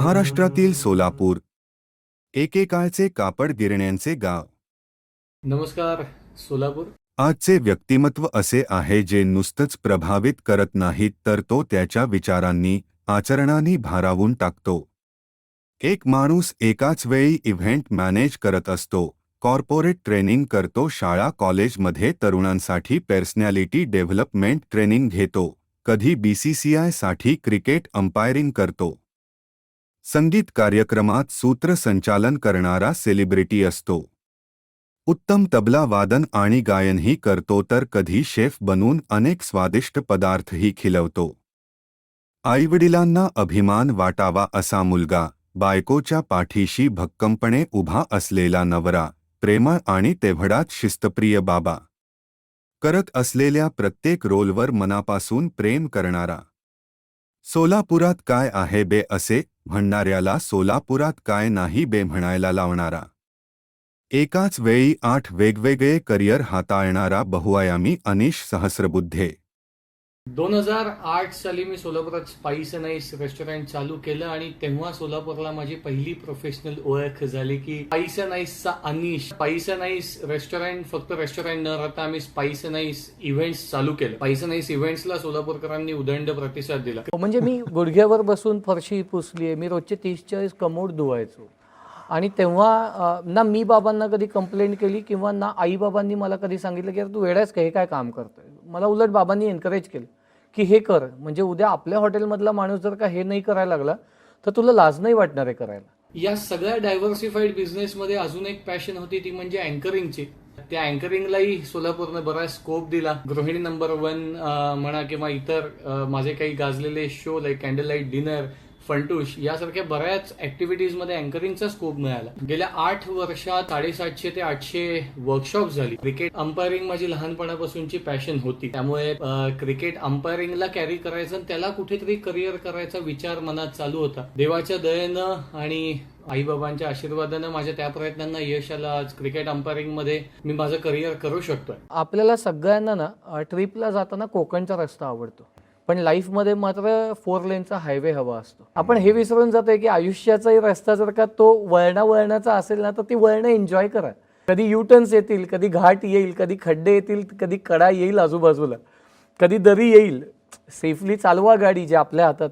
महाराष्ट्रातील सोलापूर एकेकाळचे कापड गिरण्यांचे गाव. नमस्कार सोलापूर. आजचे व्यक्तिमत्व असे आहे जे नुसतंच प्रभावित करत नाहीत तर तो त्याच्या विचारांनी आचरणांनी भारावून टाकतो. एक माणूस एकाच वेळी इव्हेंट मॅनेज करत असतो, कॉर्पोरेट ट्रेनिंग करतो, शाळा कॉलेजमध्ये तरुणांसाठी पर्सनॅलिटी डेव्हलपमेंट ट्रेनिंग घेतो, कधी BCCI साठी क्रिकेट अंपायरिंग करतो, संगीत कार्यक्रमात सूत्रसंचालन करणारा सेलिब्रिटी असतो, उत्तम तबला वादन आणि गायनही करतो, तर कधी शेफ बनून अनेक स्वादिष्ट पदार्थही खिलवतो. आईवडिलांना अभिमान वाटावा असा मुलगा, बायकोच्या पाठीशी भक्कमपणे उभा असलेला नवरा, प्रेमळ आणि तेवढाच शिस्तप्रिय बाबा, करत असलेल्या प्रत्येक रोलवर मनापासून प्रेम करणारा. सोलापुरात काय आहे बे असे म्हणणाऱ्याला सोलापुरात काय नाही बे म्हणायला लावणारा. एकाच वेळी 8 वेगवेगळे करिअर हाताळणारा बहुआयामी अनिश सहस्रबुद्धे. 2008 साली मी सोलापुरात स्पाइस अँड आईस रेस्टॉरंट चालू केलं आणि तेव्हा सोलापूरला माझी पहिली प्रोफेशनल ओळख झाली की स्पाइस अँड आईसचा Anish. Spice and ice restaurant फक्त रेस्टॉरंट न राहता आम्ही स्पाइस अँड आईस इव्हेंट्स चालू केलं. स्पाइस अँड आईस इव्हेंट्सला सोलापूरकरांनी उदंड प्रतिसाद दिला. म्हणजे मी गुडघ्यावर बसून फरशी पुसली, मी रोजचे 30-40 कमोड धुवायचो. आणि तेव्हा ना मी बाबांना कधी कंप्लेंट केली किंवा ना आई बाबांनी मला कधी सांगितलं की यार तू वेडायस का, हे काय काम करतोय. मला उलट बाबांनी एनकरेज केलं की हे कर, म्हणजे उद्या आपल्या हॉटेलमधला माणूस जर का हे नाही करायला लागला तर तुला लाज नाही वाटणार आहे करायला. या सगळ्या डायव्हर्सिफाईड बिझनेसमध्ये अजून एक पॅशन होती, ती म्हणजे अँकरिंगची. त्या अँकरिंगलाही सोलापूरने बराच स्कोप दिला. गृहिणी नंबर 1 म्हणा किंवा इतर माझे काही गाजलेले show like candle light dinner, Funtoosh यासारख्या बऱ्याच ऍक्टिव्हिटीज मध्ये अँकरिंगचा स्कोप मिळाला. गेल्या 8 वर्षात 750 ते 800 वर्कशॉप झाली. क्रिकेट अंपायरिंग माझी लहानपणापासूनची पॅशन होती, त्यामुळे क्रिकेट अंपायरिंगला कॅरी करायचं आणि त्याला कुठेतरी करिअर करायचा विचार मनात चालू होता. देवाच्या दयेनं आणि आईबाबांच्या आशीर्वादानं माझ्या त्या प्रयत्नांना यश आलं. आज क्रिकेट अंपायरिंग मध्ये मी माझं करिअर करू शकतोय. आपल्याला सगळ्यांना ना ट्रिपला जाताना कोकणचा रस्ता आवडतो, पण लाईफमध्ये मात्र 4 लेनचा हायवे हवा असतो. आपण हे विसरून जातोय की आयुष्याचाही रस्ता जर का तो वळणावळणाचा असेल ना तर ती वळणं एन्जॉय करा. कधी युटर्न्स येतील, कधी घाट येईल, कधी खड्डे येतील, कधी कडा येईल आजूबाजूला, कधी दरी येईल. सेफली चालवा गाडी जे आपल्या हातात.